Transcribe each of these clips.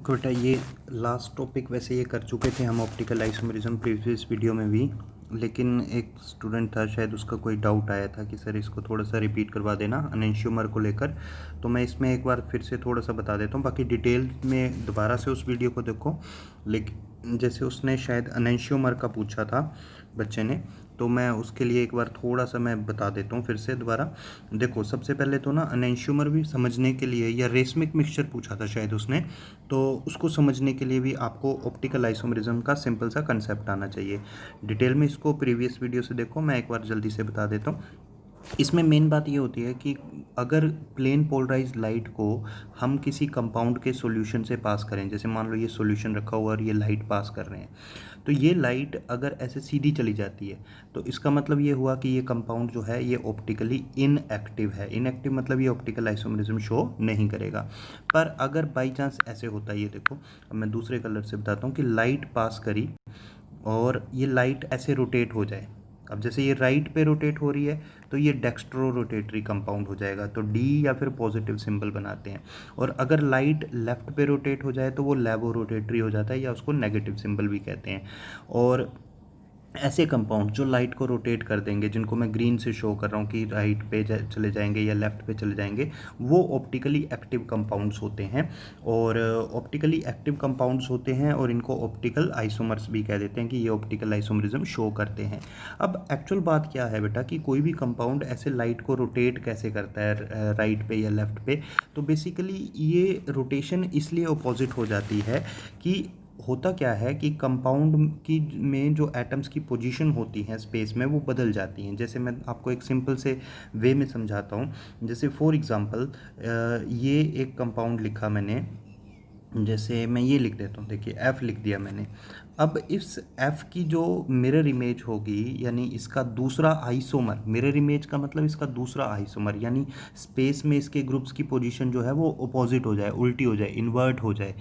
बेटा ये last topic वैसे ये कर चुके थे हम ऑप्टिकल आइसोमेरिज्म प्रीवियस वीडियो में भी, लेकिन एक स्टूडेंट था शायद उसका कोई डाउट आया था कि सर इसको थोड़ा सा रिपीट करवा देना एनेंशियोमर को लेकर। तो मैं इसमें एक बार फिर से थोड़ा सा बता देता हूँ, बाकी डिटेल में दोबारा से उस वीडियो को देखो। लेकिन जैसे उसने शायद एनेंशियोमर का पूछा था बच्चे ने, तो मैं उसके लिए एक बार थोड़ा सा मैं बता देता हूँ फिर से दोबारा। देखो सबसे पहले तो ना एनेंशियोमर भी समझने के लिए, या रेसमिक मिक्सचर पूछा था शायद उसने, तो उसको समझने के लिए भी आपको ऑप्टिकल आइसोमेरिज्म का सिंपल सा कंसेप्ट आना चाहिए। डिटेल में इसको प्रीवियस वीडियो से देखो, मैं एक बार जल्दी से बता देता हूँ। इसमें मेन बात ये होती है कि अगर प्लेन पोलराइज्ड लाइट को हम किसी कंपाउंड के सॉल्यूशन से पास करें, जैसे मान लो ये सॉल्यूशन रखा हुआ और ये लाइट पास कर रहे हैं, तो ये लाइट अगर ऐसे सीधी चली जाती है तो इसका मतलब ये हुआ कि ये कंपाउंड जो है ये ऑप्टिकली इनएक्टिव है। इनएक्टिव मतलब ये ऑप्टिकल आइसोमेरिज्म शो नहीं करेगा। पर अगर बाई चांस ऐसे होता है, ये देखो अब मैं दूसरे कलर से बताता हूँ कि लाइट पास करी और ये लाइट ऐसे रोटेट हो जाए। अब जैसे ये राइट पे रोटेट हो रही है तो ये डेक्स्ट्रो रोटेटरी कंपाउंड हो जाएगा, तो डी या फिर पॉजिटिव सिंबल बनाते हैं। और अगर लाइट लेफ्ट पे रोटेट हो जाए तो वो लेवो रोटेटरी हो जाता है, या उसको नेगेटिव सिंबल भी कहते हैं। और ऐसे कंपाउंड जो लाइट को रोटेट कर देंगे, जिनको मैं ग्रीन से शो कर रहा हूँ कि राइट पे चले जाएंगे या लेफ्ट पे चले जाएंगे, वो ऑप्टिकली एक्टिव कंपाउंड्स होते हैं। और ऑप्टिकली एक्टिव कंपाउंड्स होते हैं और इनको ऑप्टिकल आइसोमर्स भी कह देते हैं कि ये ऑप्टिकल आइसोमरिज्म शो करते हैं। अब एक्चुअल बात क्या है बेटा कि कोई भी कंपाउंड ऐसे लाइट को रोटेट कैसे करता है राइट पे या लेफ्ट पे, तो बेसिकली ये रोटेशन इसलिए अपोजिट हो जाती है कि होता क्या है कि कंपाउंड की में जो एटम्स की पोजीशन होती हैं स्पेस में वो बदल जाती हैं। जैसे मैं आपको एक सिंपल से वे में समझाता हूँ। जैसे फॉर एग्जांपल ये एक कंपाउंड लिखा मैंने, जैसे मैं ये लिख देता हूँ, देखिए F लिख दिया मैंने। अब इस F की जो मिरर इमेज होगी, यानी इसका दूसरा आइसोमर, मिरर इमेज का मतलब इसका दूसरा आइसोमर, यानी स्पेस में इसके ग्रुप्स की पोजीशन जो है वो अपोजिट हो जाए, उल्टी हो जाए, इन्वर्ट हो जाए,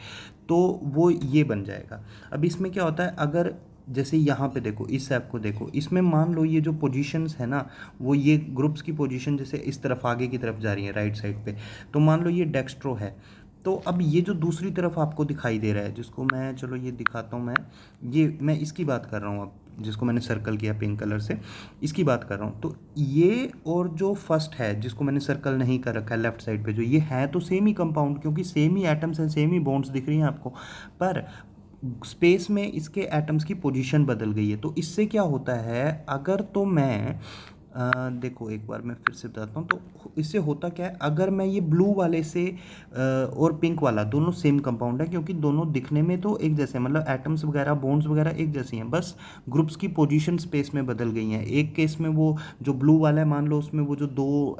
तो वो ये बन जाएगा। अब इसमें क्या होता है, अगर जैसे यहाँ पे देखो, इस ऐप को देखो, इसमें मान लो ये जो पोजीशंस है ना, वो ये ग्रुप्स की पोजीशन जैसे इस तरफ आगे की तरफ जा रही है राइट साइड पे, तो मान लो ये डेक्स्ट्रो है। तो अब ये जो दूसरी तरफ आपको दिखाई दे रहा है, जिसको मैं, चलो ये दिखाता हूँ मैं इसकी बात कर रहा हूँ अब, जिसको मैंने सर्कल किया पिंक कलर से, इसकी बात कर रहा हूँ। तो ये और जो फर्स्ट है जिसको मैंने सर्कल नहीं कर रखा है लेफ्ट साइड पे, जो ये है तो सेम ही कंपाउंड, क्योंकि सेम ही एटम्स हैं, सेम ही बॉन्ड्स दिख रही हैं आपको, पर स्पेस में इसके एटम्स की पोजीशन बदल गई है। तो इससे क्या होता है, अगर तो मैं देखो एक बार मैं फिर से बताता हूँ, तो इससे होता क्या है, अगर मैं ये ब्लू वाले से और पिंक वाला दोनों सेम कंपाउंड है, क्योंकि दोनों दिखने में तो एक जैसे हैं, मतलब एटम्स वगैरह बॉन्ड्स वगैरह एक जैसी हैं, बस ग्रुप्स की पोजीशन स्पेस में बदल गई हैं। एक केस में वो जो ब्लू वाला है, मान लो उसमें वो जो दो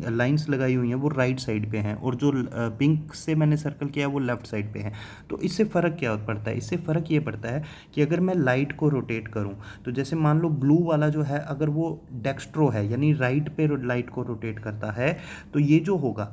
लाइंस लगाई हुई हैं वो राइट साइड पे हैं, और जो पिंक से मैंने सर्कल किया वो लेफ्ट साइड पे है। तो इससे फ़र्क क्या पड़ता है, इससे फ़र्क ये पड़ता है कि अगर मैं लाइट को रोटेट करूँ, तो जैसे मान लो ब्लू वाला जो है अगर वो डेक्स्ट्रो है, यानी राइट पे लाइट को रोटेट करता है, तो ये जो होगा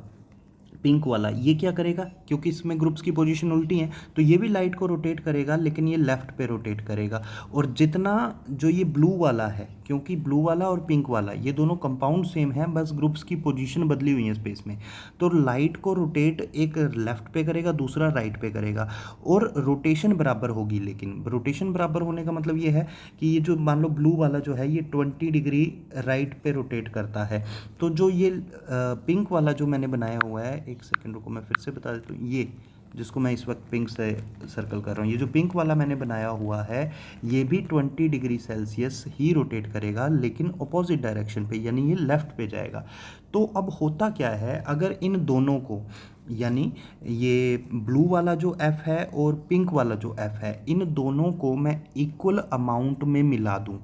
पिंक वाला, ये क्या करेगा, क्योंकि इसमें ग्रुप्स की पोजीशन उल्टी है, तो ये भी लाइट को रोटेट करेगा, लेकिन ये लेफ्ट पे रोटेट करेगा। और जितना जो ये ब्लू वाला है, क्योंकि ब्लू वाला और पिंक वाला ये दोनों कंपाउंड सेम है, बस ग्रुप्स की पोजीशन बदली हुई है स्पेस में, तो लाइट को रोटेट एक लेफ्ट पे करेगा, दूसरा राइट पे करेगा, और रोटेशन बराबर होगी। लेकिन रोटेशन बराबर होने का मतलब ये है कि ये जो मान लो ब्लू वाला जो है ये 20 डिग्री राइट पे रोटेट करता है, तो जो ये पिंक वाला जो मैंने बनाया हुआ है, एक सेकंड रुको मैं फिर से बता देता हूँ, ये जिसको मैं इस वक्त पिंक से सर्कल कर रहा हूँ, ये जो पिंक वाला मैंने बनाया हुआ है ये भी 20 डिग्री सेल्सियस ही रोटेट करेगा, लेकिन अपोजिट डायरेक्शन पे, यानी ये लेफ्ट पे जाएगा। तो अब होता क्या है, अगर इन दोनों को, यानी ये ब्लू वाला जो F है और पिंक वाला जो F है, इन दोनों को मैं इक्वल अमाउंट में मिला दूँ,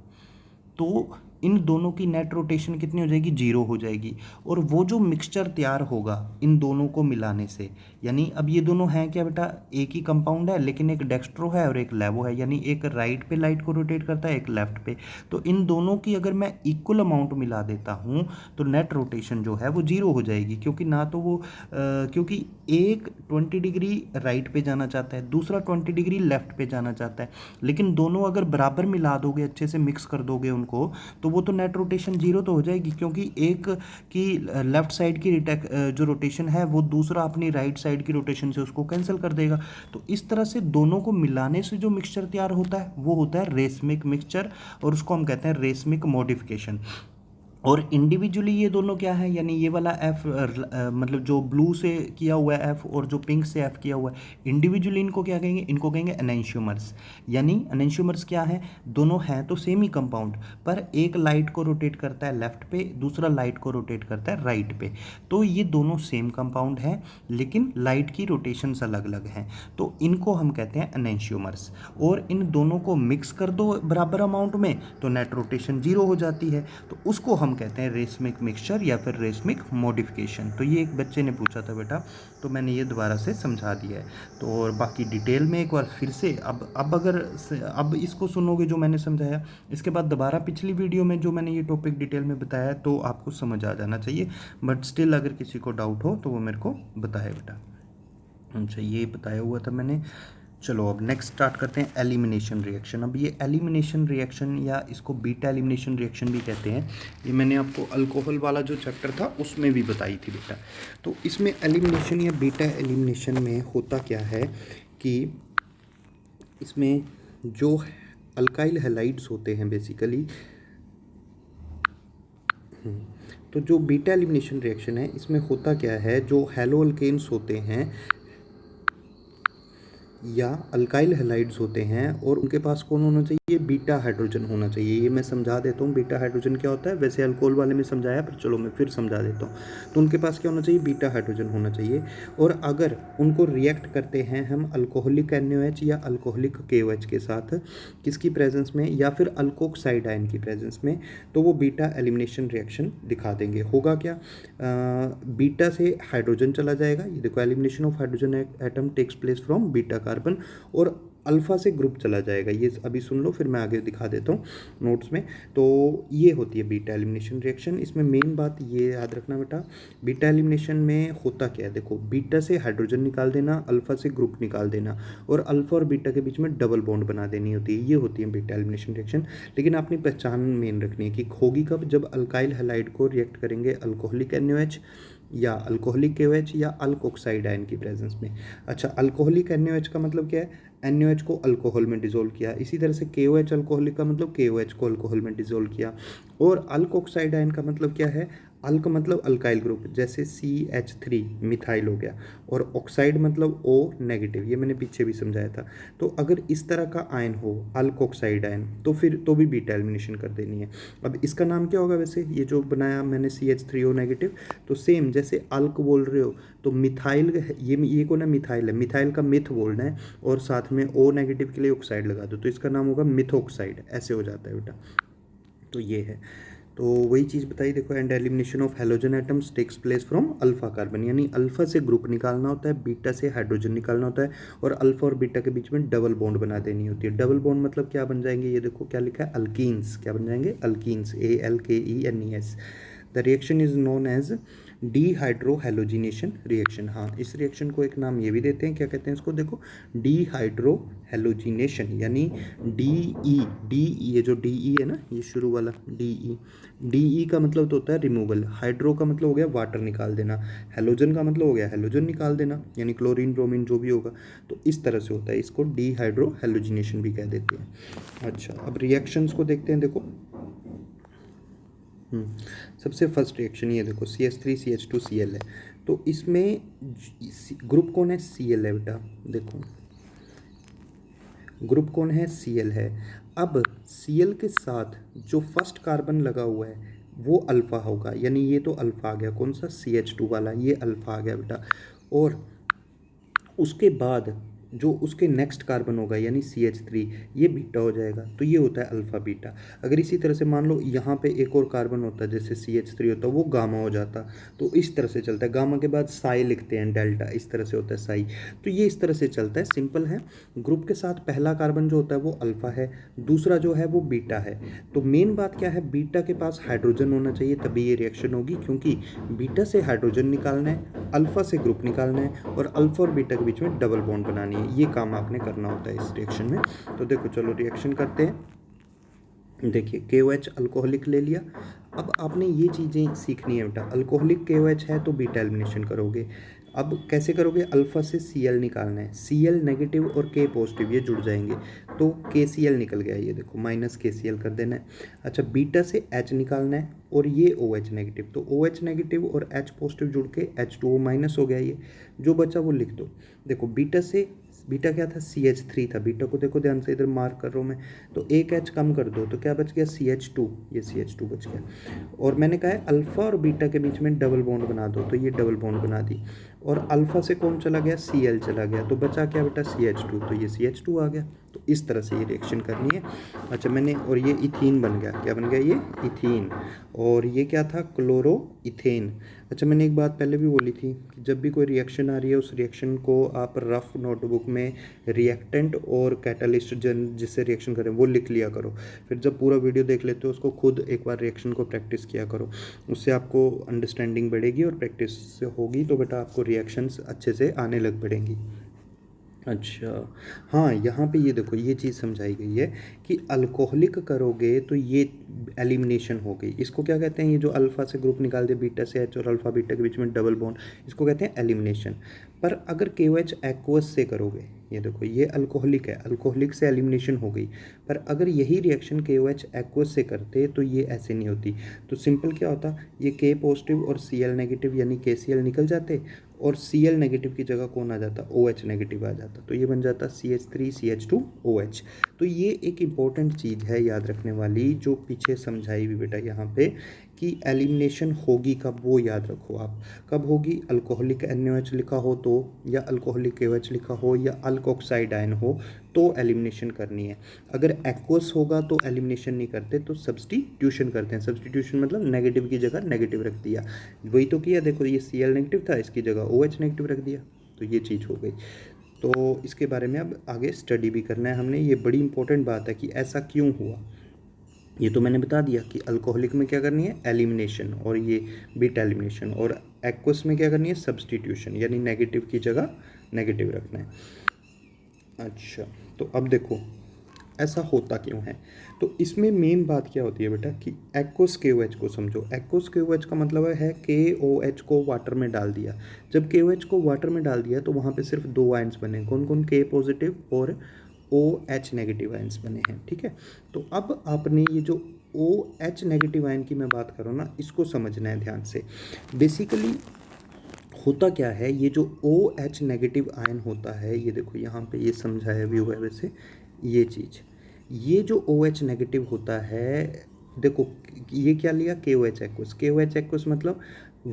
तो इन दोनों की नेट रोटेशन कितनी हो जाएगी, 0 हो जाएगी। और वो जो मिक्सचर तैयार होगा इन दोनों को मिलाने से, यानी अब ये दोनों हैं क्या बेटा, एक ही कंपाउंड है, लेकिन एक डेक्स्ट्रो है और एक लेवो है, यानी एक राइट पे लाइट को रोटेट करता है, एक लेफ्ट पे। तो इन दोनों की अगर मैं इक्वल अमाउंट मिला देता हूँ तो नेट रोटेशन जो है वो 0 हो जाएगी, क्योंकि ना तो वो क्योंकि एक 20 डिग्री राइट पे जाना चाहता है, दूसरा 20 डिग्री लेफ्ट पे जाना चाहता है, लेकिन दोनों अगर बराबर मिला दोगे, अच्छे से मिक्स कर दोगे उनको, तो वो तो नेट रोटेशन 0 तो हो जाएगी, क्योंकि एक की लेफ्ट साइड की जो रोटेशन है वो दूसरा अपनी राइट साइड की रोटेशन से उसको कैंसिल कर देगा। तो इस तरह से दोनों को मिलाने से जो मिक्सचर तैयार होता है वो होता है रेसमिक मिक्सचर, और उसको हम कहते हैं रेसमिक मॉडिफिकेशन। और इंडिविजुअली ये दोनों क्या है, यानी ये वाला एफ मतलब जो ब्लू से किया हुआ है एफ और जो पिंक से एफ किया हुआ है, इंडिविजुअली इनको क्या कहेंगे, इनको कहेंगे एनेंशियोमर्स। यानी एनेंशियोमर्स क्या है, दोनों हैं तो सेम ही कंपाउंड, पर एक लाइट को रोटेट करता है लेफ्ट पे, दूसरा लाइट को रोटेट करता है राइट पे। तो ये दोनों सेम कंपाउंड हैं लेकिन लाइट की रोटेशंस अलग अलग हैं, तो इनको हम कहते हैं एनेंशियोमर्स। और इन दोनों को मिक्स कर दो बराबर अमाउंट में तो नेट रोटेशन जीरो हो जाती है, तो उसको हम कहते हैं रेसमिक मिक्सचर या फिर रेसमिक मॉडिफिकेशन। तो ये एक बच्चे ने पूछा था बेटा, तो मैंने ये दोबारा से समझा दिया है। तो और बाकी डिटेल में एक बार फिर से अब इसको सुनोगे जो मैंने समझाया, इसके बाद दोबारा पिछली वीडियो में जो मैंने ये टॉपिक डिटेल में बताया तो आपको समझ आ जाना चाहिए। बट स्टिल अगर किसी को डाउट हो तो वो मेरे को बताए बेटा। अच्छा, ये बताया हुआ था मैंने। चलो अब नेक्स्ट स्टार्ट करते हैं एलिमिनेशन रिएक्शन। अब ये एलिमिनेशन रिएक्शन या इसको बीटा एलिमिनेशन रिएक्शन भी कहते हैं, ये मैंने आपको अल्कोहल वाला जो चैप्टर था उसमें भी बताई थी बेटा। तो इसमें एलिमिनेशन या बीटा एलिमिनेशन में होता क्या है कि इसमें जो अल्काइल हैलाइड्स होते हैं बेसिकली, तो जो बीटा एलिमिनेशन रिएक्शन है इसमें होता क्या है, जो हैलो अल्केन्स होते हैं या अल्काइल हैलाइड्स होते हैं और उनके पास कौन होना चाहिए, बीटा हाइड्रोजन होना चाहिए। ये मैं समझा देता हूँ बीटा हाइड्रोजन क्या होता है, वैसे अल्कोहल वाले में समझाया पर चलो मैं फिर समझा देता हूँ। तो उनके पास क्या होना चाहिए, बीटा हाइड्रोजन होना चाहिए। और अगर उनको रिएक्ट करते हैं हम अल्कोहलिक NaOH या अल्कोहलिक KOH के साथ, किसकी प्रेजेंस में, या फिर अल्कोक्साइड आयन की प्रेजेंस में, तो वो बीटा एलिमिनेशन रिएक्शन दिखा देंगे। होगा क्या, बीटा से हाइड्रोजन चला जाएगा, ये देखो elimination of hydrogen atom takes place from beta carbon, और अल्फा से ग्रुप चला जाएगा। ये अभी सुन लो फिर मैं आगे दिखा देता हूँ नोट्स में। तो ये होती है बीटा एलिमिनेशन रिएक्शन। इसमें मेन बात ये याद रखना बेटा, बीटा एलिमिनेशन में होता क्या है, देखो बीटा से हाइड्रोजन निकाल देना, अल्फा से ग्रुप निकाल देना, और अल्फा और बीटा के बीच में डबल बॉन्ड बना देनी होती है, ये होती है बीटा एलिमिनेशन रिएक्शन। लेकिन आपने पहचान मेन रखनी है कि होगी कब, जब अल्काइल हैलाइड को रिएक्ट करेंगे अल्कोहलिक NaOH या अल्कोहलिक KOH या अल्कोक्साइड आयन की प्रेजेंस में। अच्छा, अल्कोहलिक NaOH का मतलब क्या है, NaOH को अल्कोहल में डिसोल्व किया। इसी तरह से KOH अल्कोहलिक का मतलब KOH को अल्कोहल में डिसोल्व किया। और अल्कोक्साइड आयन का मतलब क्या है, अल्क मतलब अल्काइल ग्रुप, जैसे CH3 मिथाइल हो गया, और ऑक्साइड मतलब O नेगेटिव, ये मैंने पीछे भी समझाया था। तो अगर इस तरह का आयन हो अल्कोक्साइड आयन तो फिर तो भी बीटा एलिमिनेशन कर देनी है। अब इसका नाम क्या होगा वैसे, ये जो बनाया मैंने CH3O नेगेटिव, तो सेम जैसे अल्क बोल रहे हो तो मिथाइल, ये को ना मिथाइल है, मिथाइल का मिथ बोलना है और साथ में O नेगेटिव के लिए ऑक्साइड लगा दो, तो इसका नाम होगा मिथोक्साइड, ऐसे हो जाता है बेटा। तो ये है, तो वही चीज़ बताई देखो, and elimination of halogen atoms takes place from alpha carbon, यानी अल्फा से ग्रुप निकालना होता है, बीटा से हाइड्रोजन निकालना होता है, और अल्फा और बीटा के बीच में डबल बॉन्ड बना देनी होती है। डबल बॉन्ड मतलब क्या बन जाएंगे, ये देखो क्या लिखा है, अल्कीन्स, क्या बन जाएंगे, alkenes, ALKENES। The reaction is known as dehydrohalogenation reaction. हाँ, इस रिएक्शन को एक नाम ये भी देते हैं, क्या कहते हैं इसको, देखो डीहाइड्रोहेलोजिनेशन, यानी डी, ये जो DE है ना, ये शुरू वाला DE का मतलब तो होता है रिमूवल, हाइड्रो का मतलब हो गया वाटर निकाल देना, हेलोजन का मतलब हो गया हेलोजन निकाल देना, यानी क्लोरीन ब्रोमीन जो भी होगा, तो इस तरह से होता है, इसको डीहाइड्रोहेलोजिनेशन भी कह देते हैं। अच्छा, अब रिएक्शंस को देखते हैं, देखो सबसे फर्स्ट रिएक्शन ये देखो CH3CH2Cl है, तो इसमें ग्रुप कौन है, Cl है बेटा, देखो ग्रुप कौन है, Cl है। अब Cl के साथ जो फर्स्ट कार्बन लगा हुआ है वो अल्फ़ा होगा, यानी ये तो अल्फ़ा आ गया, कौन सा, CH2 वाला, ये अल्फ़ा आ गया बेटा। और उसके बाद जो उसके नेक्स्ट कार्बन होगा यानी CH3, ये बीटा हो जाएगा, तो ये होता है अल्फ़ा बीटा। अगर इसी तरह से मान लो यहाँ पे एक और कार्बन होता है जैसे CH3 होता है, वो गामा हो जाता, तो इस तरह से चलता है, गामा के बाद साई लिखते हैं, डेल्टा, इस तरह से होता है साई। तो ये इस तरह से चलता है, सिंपल है। ग्रुप के साथ पहला कार्बन जो होता है वो अल्फ़ा है, दूसरा जो है वो बीटा है। तो मेन बात क्या है, बीटा के पास हाइड्रोजन होना चाहिए तभी ये रिएक्शन होगी, क्योंकि बीटा से हाइड्रोजन निकालना है, अल्फ़ा से ग्रुप निकालना है, और अल्फ़ा और बीटा के बीच में डबल बॉन्ड बनानी है, ये काम आपने करना होता है इस रिएक्शन में। तो देखो चलो रिएक्शन करते हैं। देखिए KOH अल्कोहलिक ले लिया। अब आपने ये चीज़ें सीखनी है बेटा, अल्कोहलिक KOH है तो बीटा एलिमिनेशन करोगे, अब कैसे करोगे, अल्फ़ा से Cl निकालना है, Cl नेगेटिव और K पॉजिटिव ये जुड़ जाएंगे, तो KCl निकल गया, ये देखो माइनस KCl कर देना है। अच्छा, बीटा से H निकालना है और ये OH नेगेटिव, तो OH नेगेटिव और H पॉजिटिव जुड़ के H2O माइनस हो गया। ये जो बचा वो लिख दो। देखो बीटा से, बीटा क्या था, CH3 था, बीटा को देखो ध्यान से, इधर मार्क कर रहा हूँ मैं, तो एक H कम कर दो तो क्या बच गया, CH2, ये CH2 बच गया। और मैंने कहा है अल्फ़ा और बीटा के बीच में डबल बॉन्ड बना दो, तो ये डबल बॉन्ड बना दी। और अल्फ़ा से कौन चला गया, Cl चला गया, तो बचा क्या बेटा, CH2, तो ये CH2 आ गया। तो इस तरह से ये रिएक्शन करनी है। अच्छा मैंने, और ये इथीन बन गया, क्या बन गया, ये इथीन। और ये क्या था, क्लोरो इथेन। अच्छा मैंने एक बात पहले भी बोली थी कि जब भी कोई रिएक्शन आ रही है उस रिएक्शन को आप रफ नोटबुक में रिएक्टेंट और कैटलिस्ट जिससे रिएक्शन करें वो लिख लिया करो। फिर जब पूरा वीडियो देख लेते हो उसको खुद एक बार रिएक्शन को प्रैक्टिस किया करो, उससे आपको अंडरस्टैंडिंग बढ़ेगी और प्रैक्टिस से होगी तो बेटा आपको रिएक्शंस अच्छे से आने लग पड़ेंगी। अच्छा, हाँ यहाँ पे ये देखो ये चीज़ समझाई गई है कि अल्कोहलिक करोगे तो ये एलिमिनेशन हो गई। इसको क्या कहते हैं, ये जो अल्फ़ा से ग्रुप निकाल दे, बीटा से H और अल्फ़ा बीटा के बीच में डबल बॉन्ड, इसको कहते हैं एलिमिनेशन। पर अगर KOH एक्वस से करोगे, ये देखो ये अल्कोहलिक है, अल्कोहलिक से एलिमिनेशन हो गई। पर अगर यही रिएक्शन KOH एक्वस से करते तो ये ऐसे नहीं होती। तो सिंपल क्या होता, ये K पॉजिटिव और Cl नेगेटिव यानी KCl निकल जाते और Cl नेगेटिव की जगह कौन आ जाता, OH नेगेटिव आ जाता, तो ये बन जाता CH3 CH2OH। तो ये एक इम्पॉर्टेंट चीज़ है याद रखने वाली, जो पीछे समझाई हुई बेटा यहाँ पे, कि एलिमिनेशन होगी कब वो याद रखो आप, कब होगी, अल्कोहलिक NaOH लिखा हो तो, या अल्कोहलिक KOH लिखा हो, या अल्कोक्साइड आयन हो तो एलिमिनेशन करनी है। अगर एक्वस होगा तो एलिमिनेशन नहीं करते, तो सब्सटीट्यूशन करते हैं। सब्सटीट्यूशन मतलब नेगेटिव की जगह नेगेटिव रख दिया, वही तो किया। देखो ये Cl नेगेटिव था, इसकी जगह OH नेगेटिव रख दिया, तो ये चीज़ हो गई। तो इसके बारे में अब आगे स्टडी भी करना है हमने, ये बड़ी इंपॉर्टेंट बात है कि ऐसा क्यों हुआ। ये तो मैंने बता दिया कि अल्कोहलिक में क्या करनी है, एलिमिनेशन, और ये बीटा एलिमिनेशन, और एक्वस में क्या करनी है, सब्सटीट्यूशन, यानी नेगेटिव की जगह नेगेटिव रखना है। अच्छा, तो अब देखो ऐसा होता क्यों है। तो इसमें मेन बात क्या होती है बेटा कि एक्वस KOH को समझो। एक्वस KOH का मतलब है KOH को वाटर में डाल दिया। जब KOH को वाटर में डाल दिया तो वहाँ पे सिर्फ दो आयंस बने, कौन कौन, K पॉजिटिव और OH नेगेटिव आयंस बने हैं, ठीक है। तो अब आपने ये जो OH नेगेटिव आयन की मैं बात कर रहा हूँ ना, इसको समझना है ध्यान से। बेसिकली होता क्या है, ये जो OH नेगेटिव आयन होता है, ये देखो यहाँ पे ये समझाया भी हुआ है वैसे, ये चीज़, ये जो OH नेगेटिव होता है, देखो ये क्या लिया, KOH एक्वस। KOH एक्वस मतलब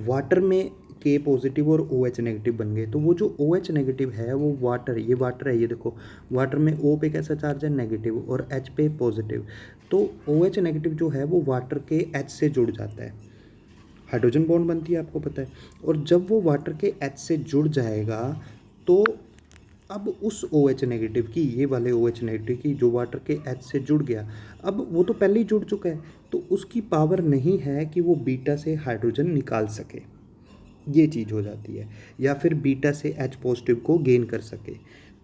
वाटर में K पॉजिटिव और OH नेगेटिव बन गए, तो वो जो OH नेगेटिव है वो वाटर, ये वाटर है, ये देखो वाटर में O पे कैसा चार्ज है, नेगेटिव, और H पे पॉजिटिव। तो OH नेगेटिव जो है वो वाटर के H से जुड़ जाता है, हाइड्रोजन बॉन्ड बनती है, आपको पता है। और जब वो वाटर के H से जुड़ जाएगा तो अब उस OH नेगेटिव की, ये वाले OH नेगेटिव की जो वाटर के H से जुड़ गया, अब वो तो पहले ही जुड़ चुका है, तो उसकी पावर नहीं है कि वो बीटा से हाइड्रोजन निकाल सके, ये चीज़ हो जाती है, या फिर बीटा से H पॉजिटिव को गेन कर सके।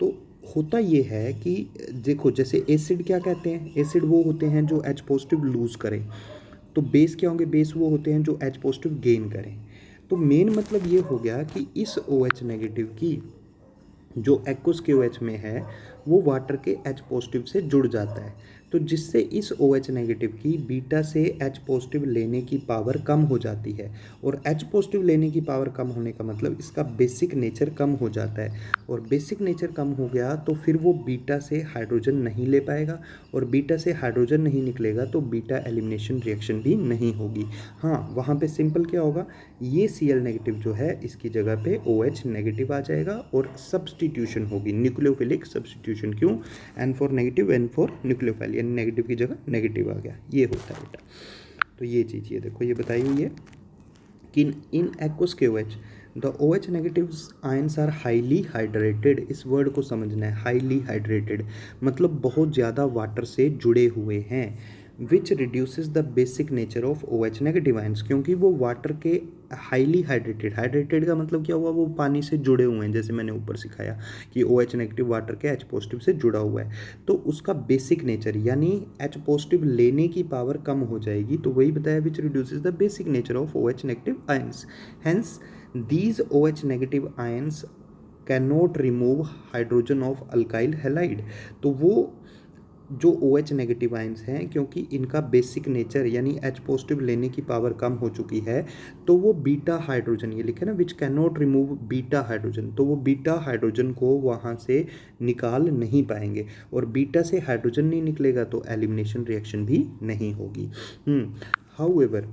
तो होता ये है कि देखो जैसे एसिड क्या कहते हैं, एसिड वो होते हैं जो H पॉजिटिव लूज़ करें, तो बेस क्या होंगे, बेस वो होते हैं जो H पॉजिटिव गेन करें। तो मेन मतलब ये हो गया कि इस OH नेगेटिव की जो एक्वस KOH में है वो वाटर के H पॉजिटिव से जुड़ जाता है, तो जिससे इस OH नेगेटिव की बीटा से H पॉजिटिव लेने की पावर कम हो जाती है। और H पॉजिटिव लेने की पावर कम होने का मतलब इसका बेसिक नेचर कम हो जाता है, और बेसिक नेचर कम हो गया तो फिर वो बीटा से हाइड्रोजन नहीं ले पाएगा, और बीटा से हाइड्रोजन नहीं निकलेगा तो बीटा एलिमिनेशन रिएक्शन भी नहीं होगी। हाँ, वहाँ पे सिंपल क्या होगा, ये Cl नेगेटिव जो है इसकी जगह पे OH नेगेटिव आ जाएगा और सब्सटीट्यूशन होगी, न्यूक्लियोफिलिक सब्सटीट्यूशन। क्यों, N for negative, N for nucleophile, यानी नेगेटिव की जगह नेगेटिव आ गया, ये होता है बेटा। तो ये चीज़ ये देखो ये बताई हुई है कि in aqueous KOH the OH negatives ions are highly hydrated. इस वर्ड को समझना है, हाईली हाइड्रेटेड मतलब बहुत ज़्यादा वाटर से जुड़े हुए हैं, which reduces the basic nature of OH negative ions, क्योंकि वो वाटर के हाईली हाइड्रेटेड, हाइड्रेटेड का मतलब क्या हुआ, वो पानी से जुड़े हुए हैं, जैसे मैंने ऊपर सिखाया कि OH नेगेटिव वाटर के H पॉजिटिव से जुड़ा हुआ है, तो उसका बेसिक नेचर यानी H पॉजिटिव लेने की पावर कम हो जाएगी, तो वही बताया which reduces the basic nature of OH negative ions, hence these OH negative ions can not remove hydrogen of alkyl halide. तो वो जो OH नेगेटिव आयंस हैं, क्योंकि इनका बेसिक नेचर यानी H पॉजिटिव लेने की पावर कम हो चुकी है, तो वो बीटा हाइड्रोजन, ये लिखे ना which can not remove beta hydrogen, तो वो बीटा हाइड्रोजन को वहाँ से निकाल नहीं पाएंगे, और बीटा से हाइड्रोजन नहीं निकलेगा तो एलिमिनेशन रिएक्शन भी नहीं होगी। हाउएवर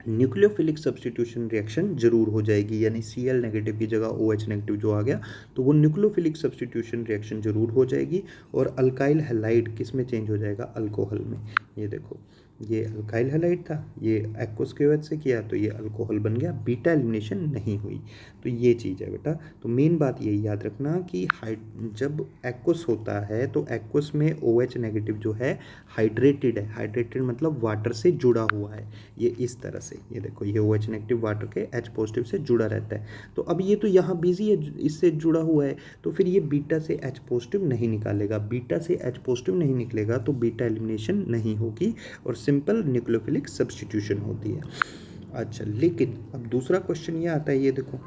न्यूक्लियोफिलिक सब्सटीट्यूशन रिएक्शन जरूर हो जाएगी, यानी Cl नेगेटिव की जगह OH नेगेटिव जो आ गया, तो वो न्यूक्लियोफिलिक सब्सटीट्यूशन रिएक्शन जरूर हो जाएगी, और अल्काइल हैलाइड किस में चेंज हो जाएगा, अल्कोहल में। ये देखो, ये अल्काइल हैलाइड था, ये एक्वस KOH से किया तो ये अल्कोहल बन गया, बीटा एलिमिनेशन नहीं हुई। तो ये चीज़ है बेटा। तो मेन बात यही याद रखना कि जब एक्वस होता है तो एक्वस में OH नेगेटिव जो है हाइड्रेटेड है, हाइड्रेटेड मतलब वाटर से जुड़ा हुआ है, ये इस तरह से, ये देखो ये OH नेगेटिव वाटर के H पॉजिटिव से जुड़ा रहता है। तो अब ये तो यहाँ बिजी है, इससे जुड़ा हुआ है, तो फिर ये बीटा से H पॉजिटिव नहीं निकालेगा, बीटा से H पॉजिटिव नहीं निकलेगा तो बीटा एलिमिनेशन नहीं होगी, और सिंपल न्यूक्लियोफिलिक सब्सटीट्यूशन होती है। अच्छा, लेकिन अब दूसरा क्वेश्चन ये आता है, ये देखो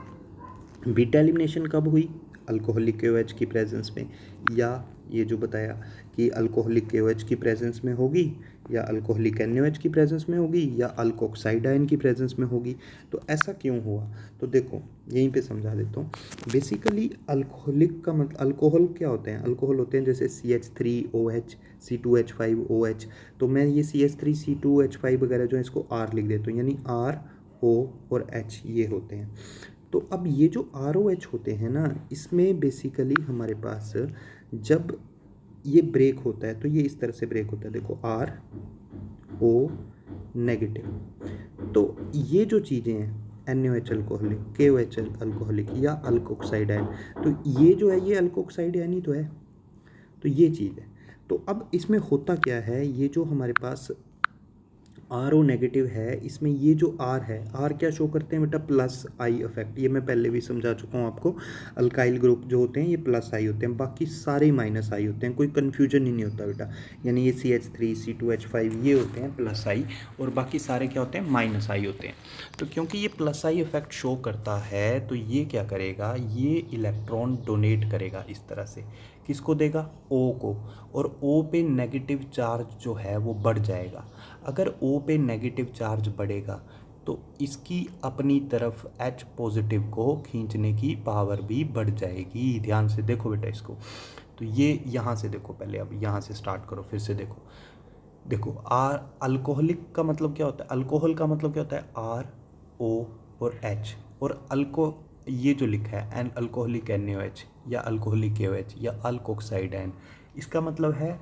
बीटा एलिमिनेशन कब हुई, अल्कोहलिक KOH की प्रेजेंस में, या ये जो बताया कि अल्कोहलिक KOH की प्रेजेंस में होगी, या अल्कोहलिक NaOH की प्रेजेंस में होगी, या अल्कोक्साइड आयन की प्रेजेंस में होगी। तो ऐसा क्यों हुआ, तो देखो यहीं पे समझा देता हूँ। बेसिकली अल्कोहलिक का मतलब, अल्कोहल क्या होते हैं, अल्कोहल होते हैं जैसे CH3OH, C2H5OH, तो मैं ये CH3C2H5 वगैरह जो है इसको R लिख देता हूँ, यानी R, O और H ये होते हैं। तो अब ये जो ROH होते हैं ना, इसमें बेसिकली हमारे पास जब ये ब्रेक होता है तो ये इस तरह से ब्रेक होता है, देखो RO नेगेटिव। तो ये जो चीज़ें हैं NaOH अल्कोहलिक, KOH अल्कोहलिक या अल्कोक्साइड आयन, तो ये जो है ये अल्कोक्साइड आयन ही तो है, तो ये चीज़ है। तो अब इसमें होता क्या है, ये जो हमारे पास RO नेगेटिव है, इसमें ये जो R है, R क्या शो करते हैं बेटा, प्लस आई इफेक्ट, ये मैं पहले भी समझा चुका हूँ आपको। अल्काइल ग्रुप जो होते हैं ये प्लस आई होते हैं, बाकी सारे माइनस आई होते हैं, कोई कन्फ्यूजन ही नहीं होता बेटा। यानी ये CH3 C2H5 ये होते हैं प्लस आई, और बाकी सारे क्या होते हैं, माइनस आई होते हैं। तो क्योंकि ये प्लस आई इफेक्ट शो करता है, तो ये क्या करेगा, ये इलेक्ट्रॉन डोनेट करेगा इस तरह से, किसको देगा, O को, और O पे नेगेटिव चार्ज जो है वो बढ़ जाएगा। अगर O पे नेगेटिव चार्ज बढ़ेगा तो इसकी अपनी तरफ H पॉजिटिव को खींचने की पावर भी बढ़ जाएगी। ध्यान से देखो बेटा इसको, तो ये यहाँ से देखो, पहले अब यहाँ से स्टार्ट करो, फिर से देखो, देखो अल्कोहलिक का मतलब क्या होता है, अल्कोहल का मतलब क्या होता है, R, O और H, और ये जो लिखा है एन अल्कोहलिक NaOH या अल्कोहलिक KOH या अल्कोक्साइड आयन, इसका मतलब है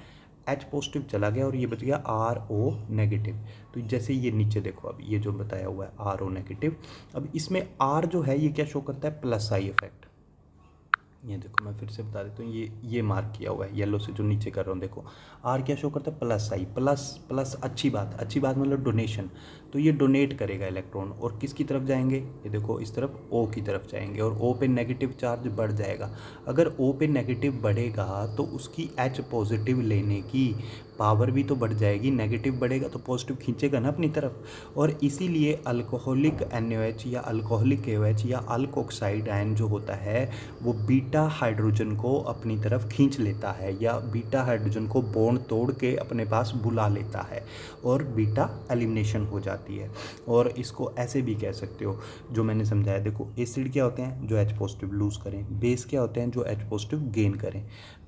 H पॉजिटिव चला गया और ये बच गया RO नेगेटिव। तो जैसे ये नीचे देखो, अब ये जो बताया हुआ है RO नेगेटिव, अब इसमें R जो है ये क्या शो करता है, प्लस आई इफेक्ट। ये देखो मैं फिर से बता देता हूँ, ये मार्क किया हुआ है येलो से जो नीचे कर रहा हूँ, देखो आर क्या शो करता है, प्लस आई, प्लस प्लस अच्छी बात, अच्छी बात मतलब डोनेशन, तो ये डोनेट करेगा इलेक्ट्रॉन, और किसकी तरफ जाएंगे, ये देखो इस तरफ O की तरफ जाएंगे, और O पे नेगेटिव चार्ज बढ़ जाएगा। अगर O पे नेगेटिव बढ़ेगा तो उसकी H पॉजिटिव लेने की पावर भी तो बढ़ जाएगी, नेगेटिव बढ़ेगा तो पॉजिटिव खींचेगा ना अपनी तरफ, और इसीलिए अल्कोहलिक NaOH या अल्कोहलिक KOH या अल्कोक्साइड आयन जो होता है वो बीटा हाइड्रोजन को अपनी तरफ खींच लेता है, या बीटा हाइड्रोजन को बॉन्ड तोड़ के अपने पास बुला लेता है, और बीटा एलिमिनेशन हो जाती है। और इसको ऐसे भी कह सकते हो जो मैंने समझाया, देखो एसिड क्या होते हैं, जो H पॉजिटिव लूज़ करें, बेस क्या होते हैं, जो H पॉजिटिव गेन करें।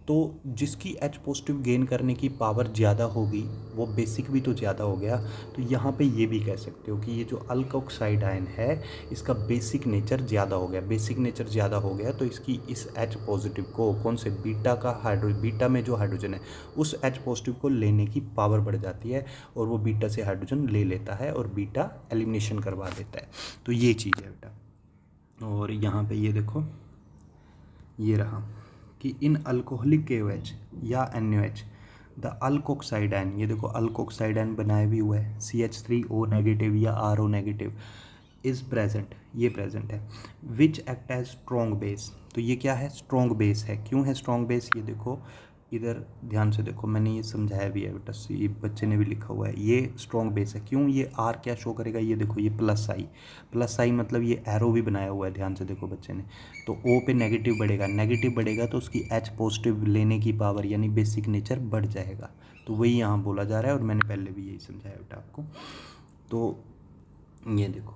तो जिसकी H पॉजिटिव गेन करने की पावर ज़्यादा होगी वो बेसिक भी तो ज़्यादा हो गया। तो यहाँ पे ये भी कह सकते हो कि ये जो अल्कोक्साइड आयन है इसका बेसिक नेचर ज़्यादा हो गया, बेसिक नेचर ज़्यादा हो गया, तो इसकी इस H पॉजिटिव को, कौन से बीटा का बीटा में जो हाइड्रोजन है उस H पॉजिटिव को लेने की पावर बढ़ जाती है, और वो बीटा से हाइड्रोजन ले लेता है और बीटा एलिमिनेशन करवा देता है। तो ये चीज़ है बेटा। और यहाँ पे ये देखो, ये रहा कि इन अल्कोहलिक KOH या NaOH द अल्कोक्साइड आयन, ये देखो अल्कोक्साइड आयन बनाए भी हुआ है, CH3O नेगेटिव या RO नेगेटिव इज़ प्रेजेंट, ये प्रेजेंट है, which act as strong base. तो ये क्या है, स्ट्रॉन्ग बेस है। क्यों है स्ट्रॉन्ग बेस, ये देखो इधर ध्यान से देखो, मैंने ये समझाया भी है बेटा, ये बच्चे ने भी लिखा हुआ है, ये स्ट्रॉन्ग बेस है। क्यों? ये आर क्या शो करेगा, ये देखो ये प्लस आई मतलब ये एरो भी बनाया हुआ है, ध्यान से देखो बच्चे ने। तो ओ पे नेगेटिव बढ़ेगा तो उसकी एच पॉजिटिव लेने की पावर यानी बेसिक नेचर बढ़ जाएगा। तो वही यहाँ बोला जा रहा है, और मैंने पहले भी यही समझाया बेटा आपको। तो ये देखो,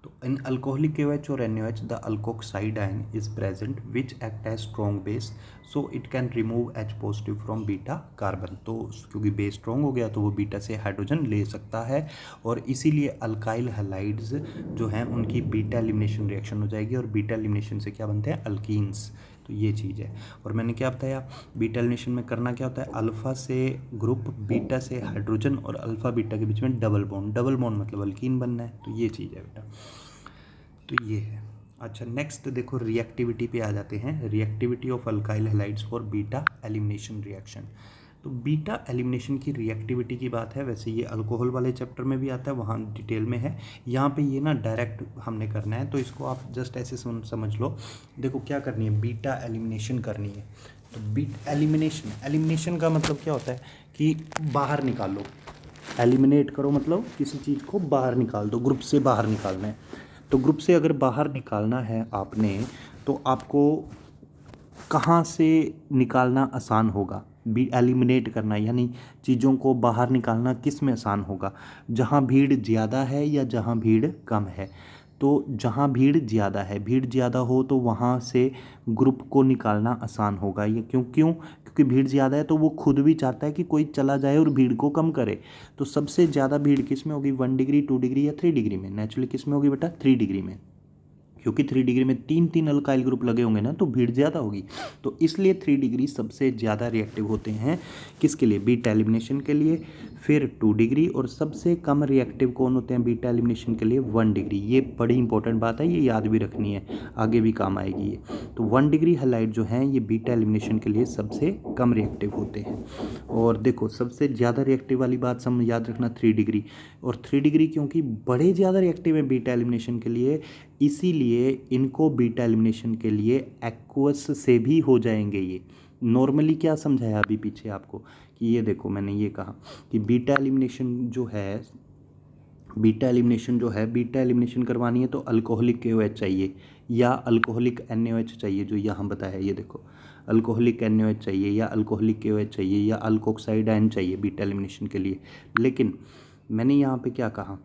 तो in alcoholic KOH or NaOH the alkoxide ion is present which act as strong base, so it can remove H positive from beta carbon। तो क्योंकि बेस स्ट्रॉन्ग हो गया तो वो बीटा से हाइड्रोजन ले सकता है, और इसीलिए अल्काइल हैलाइड्स जो हैं उनकी बीटा एलिमिनेशन रिएक्शन हो जाएगी, और बीटा एलिमिनेशन से क्या बनते हैं, अल्कीन्स। तो ये चीज़ है। और मैंने क्या बताया, बीटा एलिमिनेशन में करना क्या होता है, अल्फ़ा से ग्रुप, बीटा से हाइड्रोजन, और अल्फ़ा बीटा के बीच में डबल बॉन्ड मतलब अल्कीन बनना है। तो ये चीज़ है बेटा, तो ये है। अच्छा, नेक्स्ट देखो रिएक्टिविटी पे आ जाते हैं, reactivity of alkyl halides for beta elimination reaction. तो बीटा एलिमिनेशन की रिएक्टिविटी की बात है, वैसे ये अल्कोहल वाले चैप्टर में भी आता है, वहाँ डिटेल में है। यहाँ पे ये ना डायरेक्ट हमने करना है, तो इसको आप जस्ट ऐसे समझ लो। देखो क्या करनी है, बीटा एलिमिनेशन करनी है। तो बीटा एलिमिनेशन का मतलब क्या होता है कि बाहर निकालो, एलिमिनेट करो मतलब किसी चीज़ को बाहर निकाल दो, ग्रुप से बाहर निकालना है। तो ग्रुप से अगर बाहर निकालना है आपने, तो आपको कहाँ से निकालना आसान होगा, भी एलिमिनेट करना यानी चीज़ों को बाहर निकालना किस में आसान होगा, जहाँ भीड़ ज़्यादा है या जहाँ भीड़ कम है। तो जहाँ भीड़ ज़्यादा हो तो वहाँ से ग्रुप को निकालना आसान होगा। ये क्योंकि भीड़ ज़्यादा है तो वो खुद भी चाहता है कि कोई चला जाए और भीड़ को कम करे। तो सबसे ज़्यादा भीड़ किस में होगी, 1 डिग्री, 2 डिग्री या 3 डिग्री में। नेचुरली किस में होगी बेटा, 3 डिग्री में, क्योंकि 3 डिग्री में 3 अल्काइल ग्रुप लगे होंगे ना, तो भीड़ ज़्यादा होगी। तो इसलिए 3 डिग्री सबसे ज़्यादा रिएक्टिव होते हैं किसके लिए, बीटा एलिमिनेशन के लिए। फिर 2 डिग्री, और सबसे कम रिएक्टिव कौन होते हैं बीटा एलिमिनेशन के लिए, 1 डिग्री। ये बड़ी इंपॉर्टेंट बात है, ये याद भी रखनी है, आगे भी काम आएगी ये। तो 1 डिग्री हैलाइड जो हैं ये बीटा एलिमिनेशन के लिए सबसे कम रिएक्टिव होते हैं। और देखो सबसे ज़्यादा रिएक्टिव वाली बात सब याद रखना 3 डिग्री। और 3 डिग्री क्योंकि बड़े ज़्यादा रिएक्टिव है बीटा एलिमिनेशन के लिए, इसीलिए इनको बीटा एलिमिनेशन के लिए एक्वस से भी हो जाएंगे। ये नॉर्मली क्या समझाया अभी पीछे आपको, कि ये देखो मैंने ये कहा कि बीटा एलिमिनेशन करवानी है तो अल्कोहलिक KOH चाहिए या अल्कोहलिक NaOH चाहिए, जो यहाँ बताया। ये देखो अल्कोहलिक NaOH चाहिए या अल्कोहलिक KOH चाहिए या अल्कोक्साइड आयन चाहिए बीटा एलिमिनेशन के लिए। लेकिन मैंने यहाँ पे क्या कहा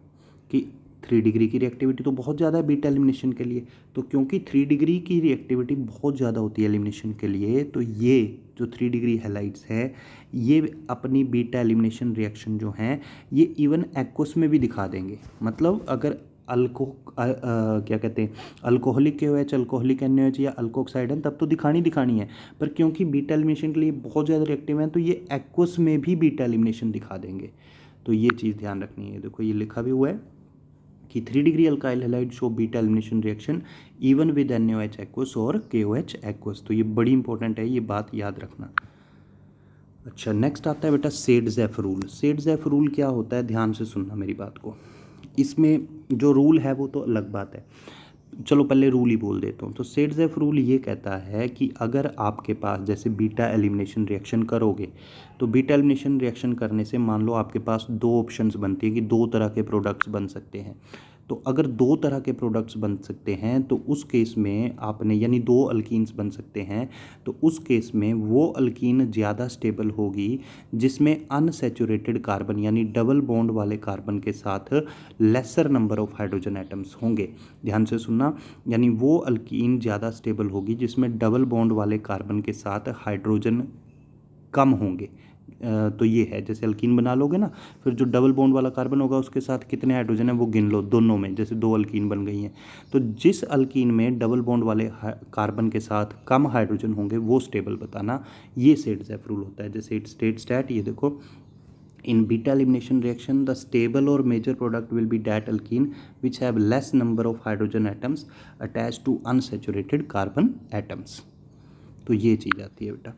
कि 3 डिग्री की रिएक्टिविटी तो बहुत ज़्यादा है बीटा एलिमिनेशन के लिए। तो क्योंकि 3 डिग्री की रिएक्टिविटी बहुत ज़्यादा होती है एलिमिनेशन के लिए, तो ये जो 3 डिग्री हैलाइड्स है ये अपनी बीटा एलिमिनेशन रिएक्शन जो हैं ये इवन एक्वस में भी दिखा देंगे। मतलब अगर क्या कहते हैं, अल्कोहलिक KOH, अल्कोहलिक NaOH या अल्कोक्साइड है, तब तो दिखानी है। पर क्योंकि बीटा एलिमिनेशन के लिए बहुत ज़्यादा रिएक्टिव हैं तो ये एक्वस में भी बीटा एलिमिनेशन दिखा देंगे। तो ये चीज़ ध्यान रखनी है। देखो ये लिखा भी हुआ है कि 3 degree alkyl halide show beta elimination reaction even with NaOH aqueous और KOH एक्वस। तो ये बड़ी इंपॉर्टेंट है, ये बात याद रखना। अच्छा, नेक्स्ट आता है बेटा सेडजेफ रूल। सेडजेफ रूल क्या होता है, ध्यान से सुनना मेरी बात को। इसमें जो रूल है वो तो अलग बात है, चलो पहले रूल ही बोल देता हूँ। तो सेडजेफ रूल ये कहता है कि अगर आपके पास जैसे बीटा एलिमिनेशन रिएक्शन करोगे, तो बीटा एलिमिनेशन रिएक्शन करने से मान लो आपके पास 2 ऑप्शंस बनती है कि 2 तरह के प्रोडक्ट्स बन सकते हैं। तो अगर 2 तरह के प्रोडक्ट्स बन सकते हैं तो उस केस में आपने यानी 2 अल्कीन्स बन सकते हैं, तो उस केस में वो अल्कीन ज़्यादा स्टेबल होगी जिसमें अनसैचुरेटेड कार्बन यानी डबल बॉन्ड वाले कार्बन के साथ laser number of hydrogen atoms होंगे। ध्यान से सुनना, यानी वो अल्कीन ज़्यादा स्टेबल होगी जिसमें डबल बॉन्ड वाले कार्बन के साथ हाइड्रोजन कम होंगे। तो ये है, जैसे अल्कीन बना लोगे ना, फिर जो डबल बॉन्ड वाला कार्बन होगा उसके साथ कितने हाइड्रोजन है वो गिन लो दोनों में, जैसे 2 अल्कीन बन गई हैं। तो जिस अल्कीन में डबल बॉन्ड वाले कार्बन के साथ कम हाइड्रोजन होंगे वो स्टेबल बताना, ये सेडजेफ रूल होता है। जैसे इट स्टेट्स दैट, ये देखो, in beta elimination reaction the stable or major product will be that alkene which have less number of hydrogen atoms attached to unsaturated carbon atoms। तो ये चीज़ आती है बेटा।